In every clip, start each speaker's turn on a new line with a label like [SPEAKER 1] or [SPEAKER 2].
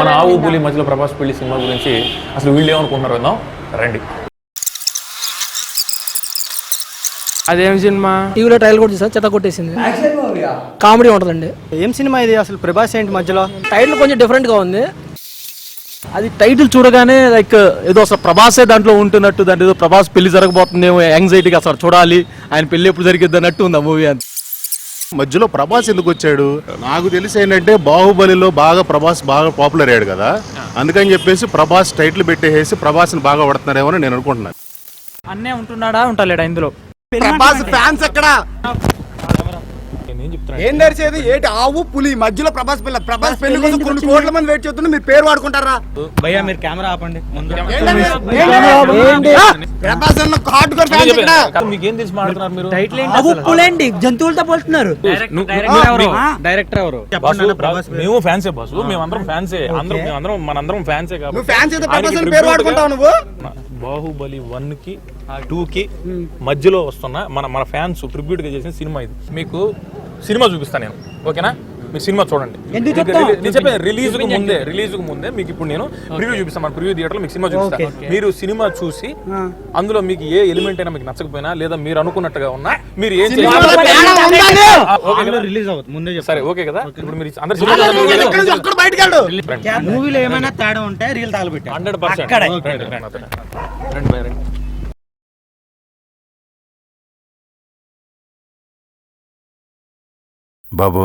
[SPEAKER 1] మన ఆవు పులి మధ్యలో ప్రభాస్ పెళ్లి సినిమా గురించి అసలు వీళ్ళు ఏమనుకుంటున్నారు విందాం రండి.
[SPEAKER 2] అదేం సినిమా? టీవీలో ట్రైల్ కూడా చూసా, చెత్త కొట్టేసింది. కామెడీ ఉంటుందండి.
[SPEAKER 3] ఏం సినిమా ఇది అసలు? ప్రభాస్ ఏంటి మధ్యలో?
[SPEAKER 2] టైటిల్ కొంచెం డిఫరెంట్ గా ఉంది.
[SPEAKER 4] అది టైటిల్ చూడగానే లైక్ ఏదో అసలు ప్రభాసే దాంట్లో ఉంటున్నట్టు, దాంట్లో ఏదో ప్రభాస్ పెళ్లి జరగబోతుందేమో యాంగ్జైటీగా అసలు చూడాలి, ఆయన పెళ్లి ఎప్పుడు జరిగిద్ది అన్నట్టు ఉంది ఆ మూవీ. అంత
[SPEAKER 5] మధ్యలో ప్రభాస్ ఎందుకు వచ్చాడు? నాకు తెలిసి ఏంటంటే బాహుబలిలో బాగా ప్రభాస్ బాగా పాపులర్ అయ్యాడు కదా, అందుకని చెప్పేసి ప్రభాస్ టైటిల్ పెట్టేసి ప్రభాస్ని బాగా పడుతున్నారేమో అని నేను అనుకుంటున్నాను.
[SPEAKER 3] అన్నే ఉంటున్నాడా ఉంటాలేడా ఇందులో?
[SPEAKER 6] ప్రభాస్ ఫ్యాన్స్ ఎక్కడ? ఏం నడిచేది ఏంటి? ఆవు పులి మధ్యలో ప్రభాస్ పిల్ల. ప్రభాస్ పెళ్లి కోసం కొన్ని కోట్ల మంది వెయిట్ చేస్తున్నారు, మీరు పేరు వాడుకుంటారా?
[SPEAKER 3] భయ్యా మీరు కెమెరా ఆపండి.
[SPEAKER 6] ప్రభాస్ అన్న హార్డ్కోర్ ఫ్యాన్స్ ఎక్కడ?
[SPEAKER 1] మీకేం తెలిసి మాట్లాడుతున్నారు మీరు?
[SPEAKER 3] టైటిల్ ఏంటి? ఆవు పులేండి, జంతువులతో పోల్చుతున్నారు. డైరెక్టర్ ఎవరు?
[SPEAKER 1] మేము ఫ్యాన్సే బాసు, మేమందరం ఫ్యాన్సే, మనందరం ఫ్యాన్సే.
[SPEAKER 6] నువ్వు ఫ్యాన్స్ అయితే ప్రభాస్ అని పేరు వాడుకుంటావు నువ్వు.
[SPEAKER 1] బాహుబలి 1 కి 2 కి మధ్యలో వస్తున్న మన ఫ్యాన్స్ ట్రిబ్యూట్ గా చేసిన సినిమా ఇది. మీకు సినిమా చూపిస్తాను నేను, ఓకేనా? మీరు సినిమా చూడండి. నేను చెప్పాను రిలీజ్ కు ముందే మీకు ఇప్పుడు నేను ప్రివ్యూ చూపిస్తాను. మన ప్రివ్యూ థియేటర్ లో మీకు సినిమా చూపిస్తాను. మీరు సినిమా చూసి అందులో మీకు ఏ ఎలిమెంట్ అయినా మీకు నచ్చకపోయినా లేదా మీరు అనుకున్నట్టుగా ఉన్నా మీరు ఏం చేయాలి
[SPEAKER 3] రిలీజ్ అవుతుంది ముందే.
[SPEAKER 1] సరే ఓకే కదా? ఇప్పుడు మీరు అందరూ
[SPEAKER 3] మూవీలో ఏమైనా తేడా ఉంటే రీల్ తగలబెట్టారు
[SPEAKER 1] 100%. రండి.
[SPEAKER 5] బాబు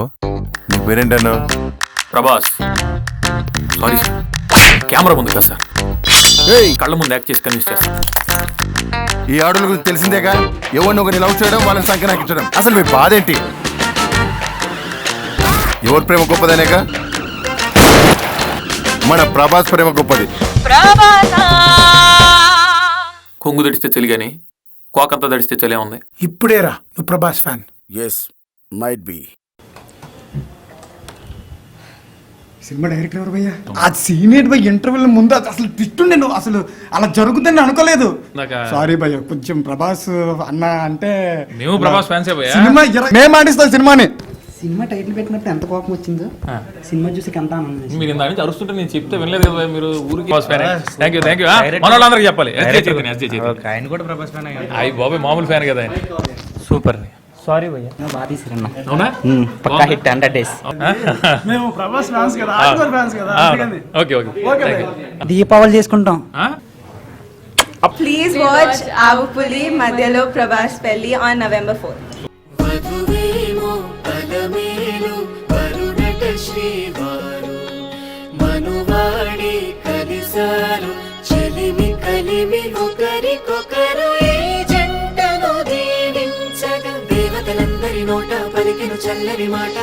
[SPEAKER 5] నీ పేరేంటాను?
[SPEAKER 1] ప్రభాస్. సారీ సార్, కెమెరా ముందు కదా సార్, కళ్ళ ముందు యాక్ట్ చేసి కన్విన్స్ చేస్తాను.
[SPEAKER 5] ఈ ఆడల గురించి తెలిసిందేగా, ఎవరిని ఒకరిని లవ్ చేయడం, వాళ్ళని సంకనాకించడం. అసలు మీ బాధ ఏంటి? ఎవరి ప్రేమ గొప్పదనేగా? మన ప్రభాస్ ప్రేమ గొప్పది.
[SPEAKER 1] కొంగు దడిస్తే తెలియని కోకంతా దడిస్తే తెలియ ఉంది.
[SPEAKER 7] ఇప్పుడేరా నువ్వు Prabhas fan?
[SPEAKER 5] Yes might be.
[SPEAKER 6] Cinema director ఎవరు భయ్యా? ఆ సీన్ ఏంటి భయ్య? ఇంటర్వ్యూల ముందు అసలు తిట్టుండే, నువ్వు అసలు అలా జరుగుతుందని అనుకోలేదు. సారీ భయ్య, కొంచెం ప్రభాస్ అన్న అంటే
[SPEAKER 1] మేము ప్రభాస్ ఫ్యాన్సే భయ్యా.
[SPEAKER 6] సినిమా మేము ఆడిస్తాం సినిమాని.
[SPEAKER 8] సినిమా టైటిల్ పెట్టినప్పుడు ఎంత కోపం వచ్చిందో, సినిమా చూసి ఎంత ఆనందం.
[SPEAKER 1] మీరు ఇంత నుంచి అరుస్తుంటే నేను చెప్తే వినలేదు కదా మీరు. ఊరికి థ్యాంక్ యూ మన వాళ్ళందరికీ చెప్పాలి.
[SPEAKER 3] ఆయన కూడా ప్రభాస్ ఫ్యాన్.
[SPEAKER 1] అయ్యి బాబాయ్ మామూలు ఫ్యాన్ కదా ఆయన.
[SPEAKER 3] సూపర్. సారీ భయ్యా, బాగా తీసిరన్నా.
[SPEAKER 1] అవునా?
[SPEAKER 3] పక్కా హిట్ 100 days.
[SPEAKER 7] మేము ప్రభాస్ ఫ్యాన్స్ కదా, హార్డ్కోర్ ఫ్యాన్స్ కదా.
[SPEAKER 1] ఓకే.
[SPEAKER 8] దీపావళి చేసుకుంటాం.
[SPEAKER 9] Please watch Avu Puli Madhyalo Prabhas Pelli on November 4th.
[SPEAKER 10] దేవతలందరి నోట పలికిన చల్లని మాట.